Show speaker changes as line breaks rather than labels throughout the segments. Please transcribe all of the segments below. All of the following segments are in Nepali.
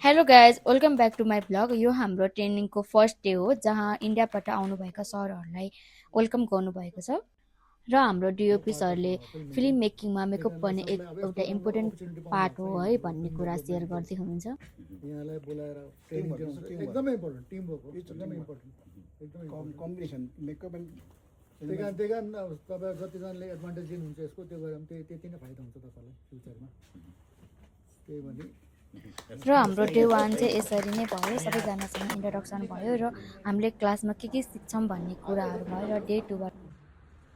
Hello guys welcome back to my blog. यो हाम्रो ट्रेनिङको फर्स्ट डे हो जहाँ इन्डियाबाट आउनुभएका सरहरूलाई वेलकम गर्नुभएको छ र हाम्रो डिओपी सरले फिल्म मेकिङमा मेकअप गर्ने एउटा इम्पोर्टेन्ट पार्ट हो है भन्ने कुरा सेयर गर्दै हुनुहुन्छ।
यहाँलाई बोलाएर ट्रेनिङ दिनुहुन्छ एकदमै इम्पोर्टेन्ट टिम वर्क हो एकदमै इम्पोर्टेन्ट एकदमै कम्बिनेसन मेकअप एन्ड त्यही कारण अब तपाईँ जतिजनाले एडभान्टेज लिनुहुन्छ यसको त्यो गरेर त्यति नै फाइदा हुन्छ तपाईँलाई फ्युचरमा त्यही भने
र हाम्रो डे वान चाहिँ यसरी नै भयो। सबैजनासँग इन्ट्रोडक्सन भयो र हामीले क्लासमा के सिक्छौँ भन्ने कुराहरू भयो र डे टूबाट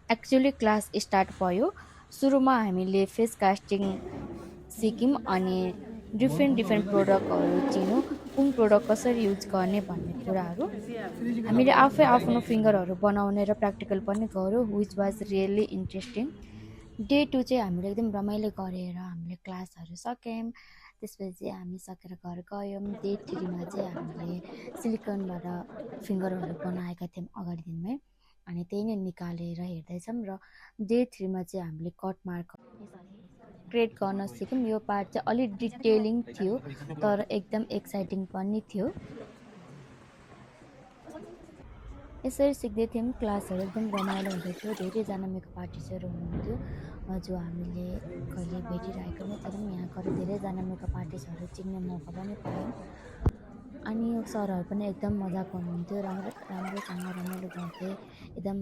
एक्चुअली क्लास स्टार्ट भयो। सुरुमा हामीले फेस कास्टिङ सिक्यौँ अनि डिफ्रेन्ट प्रोडक्टहरू चिन्यौँ, कुन प्रोडक्ट कसरी युज गर्ने भन्ने कुराहरू हामीले आफै आफ्नो फिङ्गरहरू बनाउने र प्र्याक्टिकल पनि गऱ्यौँ, which was really interesting. Day two चाहिँ हामीले एकदम रमाइलो गरेर हामीले क्लासहरू सक्यौँ। त्यसपछि हामी सकेर घर गयौँ। डे थ्रीमा चाहिँ हामीले सिलिकनबाट फिङ्गरहरू बनाएका थियौँ अगाडि दिनमै, अनि त्यही नै निकालेर हेर्दैछौँ। र डे थ्रीमा चाहिँ हामीले कट मार्क क्रिएट गर्न सिक्यौँ। यो पार्ट चाहिँ अलिक डिटेलिङ थियो तर एकदम एक्साइटिङ पनि थियो। यसरी सिक्दै थियौँ। क्लासहरू एकदम रमाइलो हुँदै थियो। धेरैजना मेकअप आर्टिस्टहरू हुनुहुन्थ्यो जो हामीले कहिले भेटिरहेको नै थियौँ। यहाँ गएर धेरैजना मेकअप आर्टिस्टहरू चिन्ने मौका पनि पायौँ। अनि सरहरू पनि एकदम मजाको हुनुहुन्थ्यो, राम्रोसँग रमाइलो गर्दै एकदम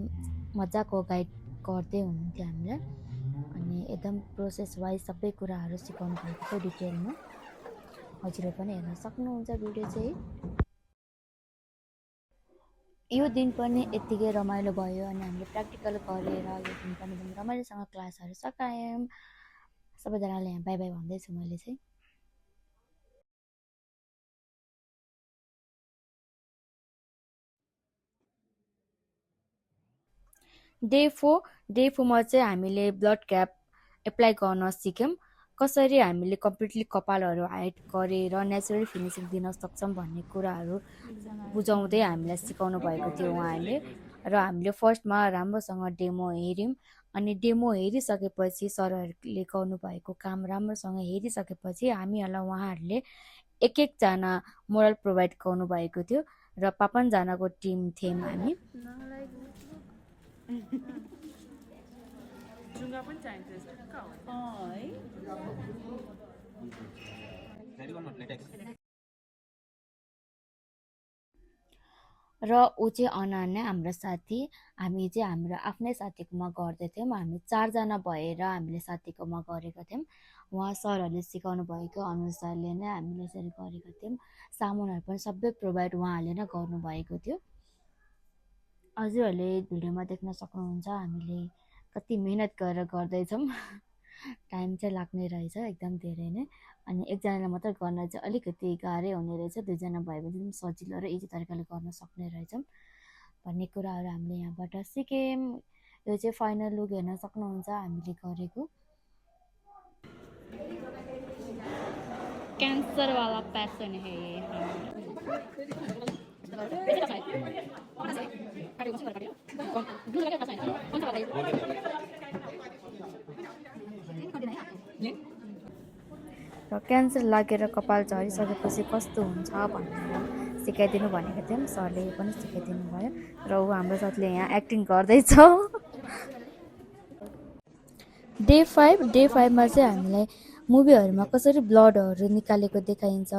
मजाको गाइड गर्दै हुनुहुन्थ्यो हामीलाई। अनि एकदम प्रोसेस वाइज सबै कुराहरू सिकाउनु भएको थियो डिटेलमा। हजुरहरू पनि हेर्न सक्नुहुन्छ भिडियो चाहिँ। यो दिन पनि यत्तिकै रमाइलो भयो अनि हामीले प्र्याक्टिकल गरेर यो दिन पनि एकदम रमाइलोसँग क्लासहरू सकायौँ। सबैजनालाई यहाँ बाई बाई भन्दैछु मैले चाहिँ। डे फोरमा चाहिँ हामीले ब्लड क्याप एप्लाई गर्न सिक्यौँ। कसरी हामीले कम्प्लिटली कपालहरू हाइड गरेर नेचुरल फिनिसिङ दिन सक्छौँ भन्ने कुराहरू बुझाउँदै हामीलाई सिकाउनु भएको थियो उहाँहरूले। र हामीले फर्स्टमा राम्रोसँग डेमो हेऱ्यौँ अनि डेमो हेरिसकेपछि सरहरूले गर्नुभएको काम राम्रोसँग हेरिसकेपछि हामीहरूलाई उहाँहरूले एकजना मोरल प्रोभाइड गर्नुभएको थियो र 55जनाको टिम थियौँ हामी।
जुङ्गा पनि चाहिन्छ है।
र ऊ चाहिँ अनान्या हाम्रो साथी। हामी चाहिँ हाम्रो आफ्नै साथीकोमा गर्दैथ्यौँ। हामी 4जना भएर हामीले साथीकोमा गरेका थियौँ। उहाँ सरहरूले सिकाउनु भएको अनुसारले नै हामीले यसरी गरेका थियौँ। सामानहरू पनि सबै प्रोभाइड उहाँहरूले नै गर्नुभएको थियो। हजुरहरूले भिडियोमा देख्न सक्नुहुन्छ हामीले कति मिहिनेत गरेर गर्दैछौँ। टाइम चाहिँ लाग्ने रहेछ एकदम धेरै नै। अनि एकजनाले मात्रै गर्न चाहिँ अलिकति गाह्रै हुने रहेछ, 2जना भयो भने एकदम सजिलो र इजी तरिकाले गर्न सक्ने रहेछौँ भन्ने कुराहरू हामीले यहाँबाट सिक्यौँ। यो चाहिँ फाइनल लुक हेर्न सक्नुहुन्छ हामीले गरेको। क्यान्सरवाला प्यासन है र क्यान्सर लागेर कपाल झरिसकेपछि कस्तो हुन्छ भनेर सिकाइदिनु भनेको थियौँ। सरले पनि सिकाइदिनु भयो र ऊ हाम्रो साथीले यहाँ एक्टिङ गर्दैछ। डे फाइभमा चाहिँ हामीलाई मुभीहरूमा कसरी ब्लडहरू निकालेको देखाइन्छ,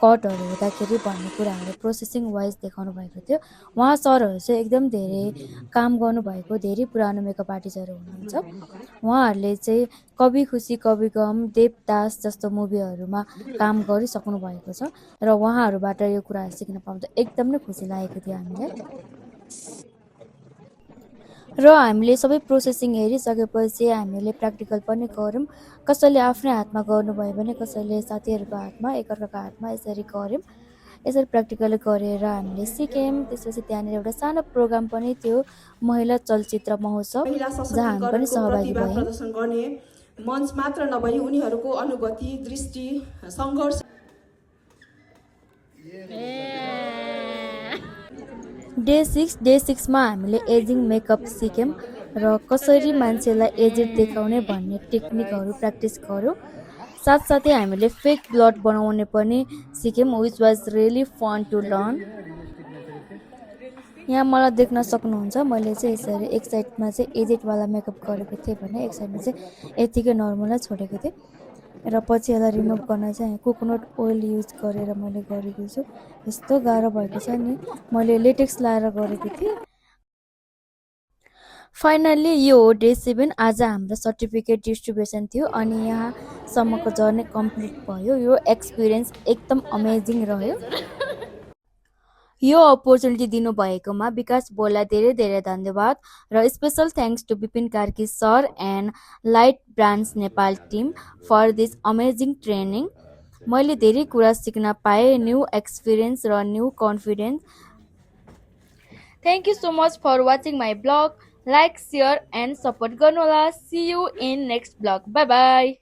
कटहरू हुँदाखेरि भन्ने कुराहरू प्रोसेसिङ वाइज देखाउनु भएको थियो। उहाँ सरहरू चाहिँ एकदम धेरै काम गर्नुभएको, धेरै पुरानो मेकअप आर्टिस्टहरू हुनुहुन्छ। उहाँहरूले चाहिँ कभी खुसी कभी गम, देवदास जस्तो मुभीहरूमा काम गरिसक्नु भएको छ र उहाँहरूबाट यो कुराहरू सिक्न पाउँदा एकदम नै खुसी लागेको थियो हामीलाई। र हामीले सबै प्रोसेसिङ हेरिसकेपछि हामीले प्र्याक्टिकल पनि गऱ्यौँ। कसैले आफ्नै हातमा गर्नुभयो भने कसैले साथीहरूको हातमा, एकअर्काको हातमा यसरी गऱ्यौँ। यसरी प्र्याक्टिकल गरेर हामीले सिक्यौँ। त्यसपछि त्यहाँनिर एउटा सानो प्रोग्राम पनि थियो, महिला चलचित्र महोत्सव, जहाँ हामी पनि सहभागी भयौँ।
प्रदर्शन गर्ने मञ्च मात्र नभई उनीहरूको अनुभूति, दृष्टि, सङ्घर्ष
डे सिक्समा हामीले एजिङ मेकअप सिक्यौँ र कसरी मान्छेलाई एजेड देखाउने भन्ने टेक्निकहरू प्र्याक्टिस गऱ्यौँ। साथसाथै हामीले फेक ब्लड बनाउने पनि सिक्यौँ, which was really fun to learn. यहाँ मलाई देख्न सक्नुहुन्छ, मैले चाहिँ यसरी एक साइडमा चाहिँ एजेडवाला मेकअप गरेको थिएँ भने एक साइडमा चाहिँ यतिकै नर्मलै छोडेको थिएँ र पछि यसलाई रिमुभ गर्न चाहिँ कोकोनट ओइल युज गरेर मैले गरेको छु। यस्तो गाह्रो भएको छ नि, मैले लेटेक्स लाएर गरेको थिएँ। फाइनल्ली यो हो डे 7। आज हाम्रो सर्टिफिकेट डिस्ट्रिब्युसन थियो अनि यहाँसम्मको जर्नी कम्प्लिट भयो। यो एक्सपिरियन्स एकदम अमेजिङ रह्यो। यो अपर्च्युनिटी दिनुभएकोमा विकास बोललाई धेरै धेरै धन्यवाद र special thanks to Vipin Karki sir and light brands Nepal team for this amazing training. मैले धेरै कुरा सिक्न पाएँ, न्यू एक्सपिरियन्स र new confidence. Thank you so much for watching my vlog. Like, share and support गर्नुहोला। See you in next vlog. Bye by.